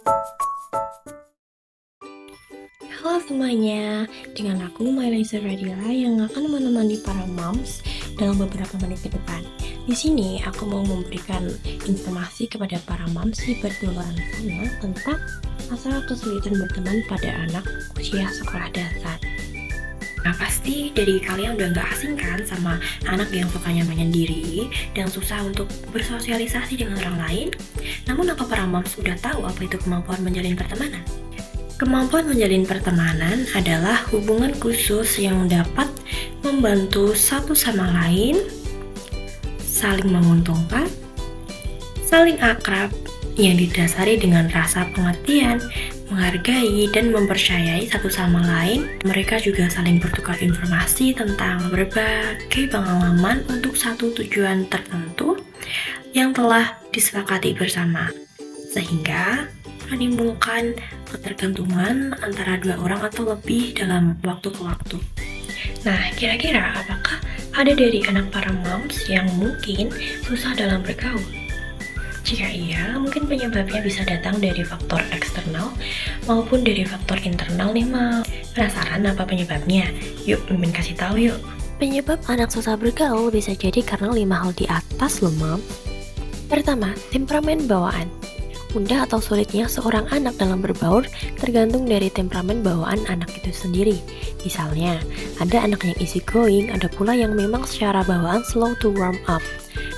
Halo semuanya, dengan aku Mailisa Radila yang akan menemani para moms dalam beberapa menit ke depan. Di sini aku mau memberikan informasi kepada para moms di luar sana tentang masalah kesulitan berteman pada anak usia sekolah dasar. Nah, pasti dari kalian udah gak asing kan sama anak yang sukanya menyendiri dan susah untuk bersosialisasi dengan orang lain? Namun apa para moms udah tahu apa itu kemampuan menjalin pertemanan? Kemampuan menjalin pertemanan adalah hubungan khusus yang dapat membantu satu sama lain, saling menguntungkan, saling akrab, yang didasari dengan rasa pengertian, menghargai, dan mempercayai satu sama lain. Mereka juga saling bertukar informasi tentang berbagai pengalaman untuk satu tujuan tertentu yang telah disepakati bersama, sehingga menimbulkan ketergantungan antara dua orang atau lebih dalam waktu ke waktu. Nah, kira-kira apakah ada dari anak para moms yang mungkin susah dalam bergaul? Jika iya, mungkin penyebabnya bisa datang dari faktor eksternal maupun dari faktor internal nih, Mam. Penasaran apa penyebabnya? Yuk, Mimin kasih tahu yuk. Penyebab anak susah bergaul bisa jadi karena 5 hal di atas loh, Mam. Pertama, temperamen bawaan. Mudah atau sulitnya seorang anak dalam berbaur tergantung dari temperamen bawaan anak itu sendiri. Misalnya, ada anak yang easygoing, ada pula yang memang secara bawaan slow to warm up.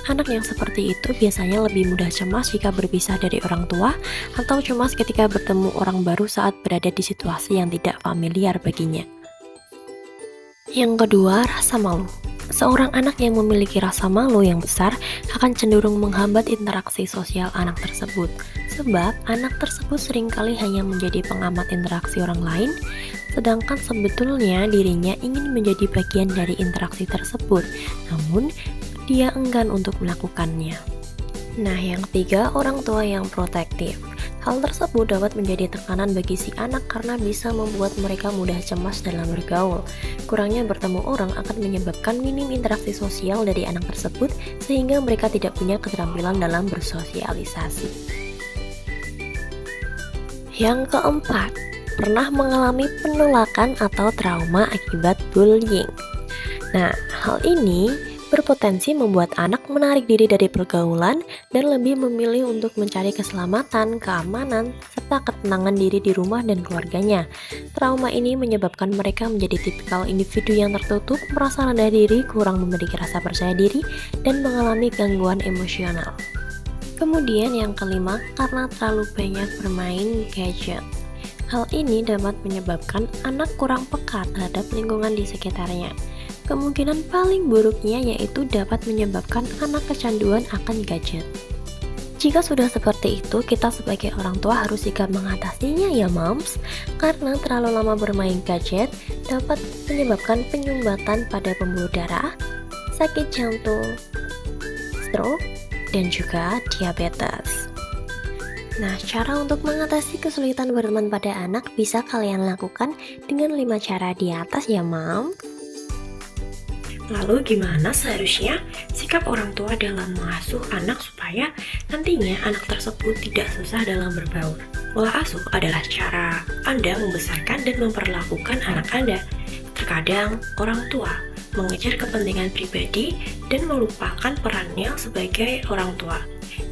Anak yang seperti itu biasanya lebih mudah cemas jika berpisah dari orang tua atau cemas ketika bertemu orang baru saat berada di situasi yang tidak familiar baginya. Yang kedua, rasa malu. Seorang anak yang memiliki rasa malu yang besar akan cenderung menghambat interaksi sosial anak tersebut, sebab anak tersebut seringkali hanya menjadi pengamat interaksi orang lain, sedangkan sebetulnya dirinya ingin menjadi bagian dari interaksi tersebut, namun dia enggan untuk melakukannya. Nah, yang ketiga, orang tua yang protektif. Hal tersebut dapat menjadi tekanan bagi si anak karena bisa membuat mereka mudah cemas dalam bergaul. Kurangnya bertemu orang akan menyebabkan minim interaksi sosial dari anak tersebut sehingga mereka tidak punya keterampilan dalam bersosialisasi. Yang keempat, pernah mengalami penolakan atau trauma akibat bullying. Nah, hal ini berpotensi membuat anak menarik diri dari pergaulan dan lebih memilih untuk mencari keselamatan, keamanan, serta ketenangan diri di rumah dan keluarganya. Trauma ini menyebabkan mereka menjadi tipikal individu yang tertutup, merasa rendah diri, kurang memiliki rasa percaya diri, dan mengalami gangguan emosional. Kemudian yang kelima, karena terlalu banyak bermain gadget. Hal ini dapat menyebabkan anak kurang peka terhadap lingkungan di sekitarnya. Kemungkinan paling buruknya yaitu dapat menyebabkan anak kecanduan akan gadget. Jika sudah seperti itu, kita sebagai orang tua harus sigap mengatasinya ya moms, karena terlalu lama bermain gadget dapat menyebabkan penyumbatan pada pembuluh darah, sakit jantung, stroke, dan juga diabetes. Nah, cara untuk mengatasi kesulitan berteman pada anak bisa kalian lakukan dengan 5 cara di atas ya moms. Lalu gimana seharusnya sikap orang tua dalam mengasuh anak supaya nantinya anak tersebut tidak susah dalam berbaur? Pola asuh adalah cara Anda membesarkan dan memperlakukan anak Anda. Terkadang orang tua mengejar kepentingan pribadi dan melupakan perannya sebagai orang tua.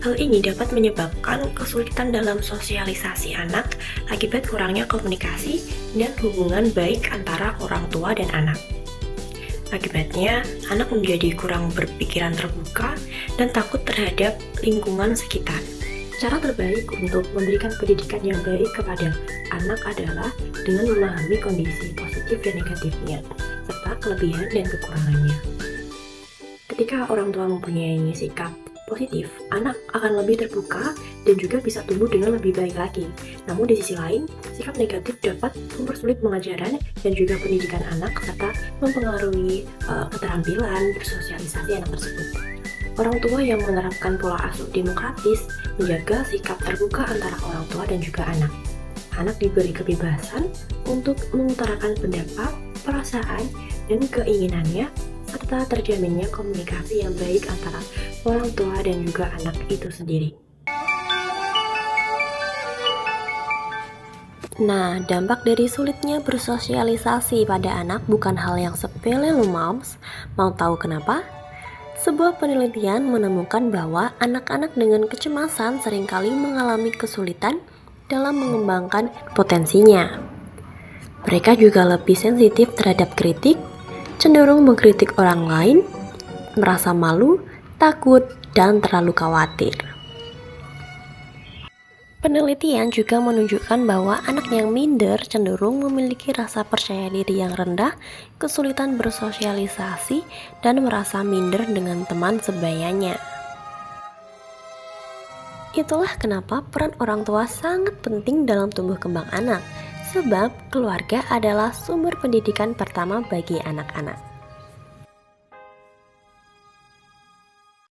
Hal ini dapat menyebabkan kesulitan dalam sosialisasi anak akibat kurangnya komunikasi dan hubungan baik antara orang tua dan anak. Akibatnya, anak menjadi kurang berpikiran terbuka dan takut terhadap lingkungan sekitar. Cara terbaik untuk memberikan pendidikan yang baik kepada anak adalah dengan memahami kondisi positif dan negatifnya, serta kelebihan dan kekurangannya. Ketika orang tua mempunyai sikap positif, anak akan lebih terbuka dan juga bisa tumbuh dengan lebih baik lagi. Namun di sisi lain, sikap negatif dapat mempersulit pengajaran dan juga pendidikan anak serta mempengaruhi keterampilan bersosialisasi anak tersebut. Orang tua yang menerapkan pola asuh demokratis menjaga sikap terbuka antara orang tua dan juga anak. Anak diberi kebebasan untuk mengutarakan pendapat, perasaan, dan keinginannya serta terjaminnya komunikasi yang baik antara orang tua dan juga anak itu sendiri. Nah, dampak dari sulitnya bersosialisasi pada anak bukan hal yang sepele loh moms. Mau tahu kenapa? Sebuah penelitian menemukan bahwa anak-anak dengan kecemasan seringkali mengalami kesulitan dalam mengembangkan potensinya. Mereka juga lebih sensitif terhadap kritik, cenderung mengkritik orang lain, merasa malu, takut, dan terlalu khawatir. Penelitian juga menunjukkan bahwa anak yang minder cenderung memiliki rasa percaya diri yang rendah, kesulitan bersosialisasi, dan merasa minder dengan teman sebayanya. Itulah kenapa peran orang tua sangat penting dalam tumbuh kembang anak, sebab keluarga adalah sumber pendidikan pertama bagi anak-anak.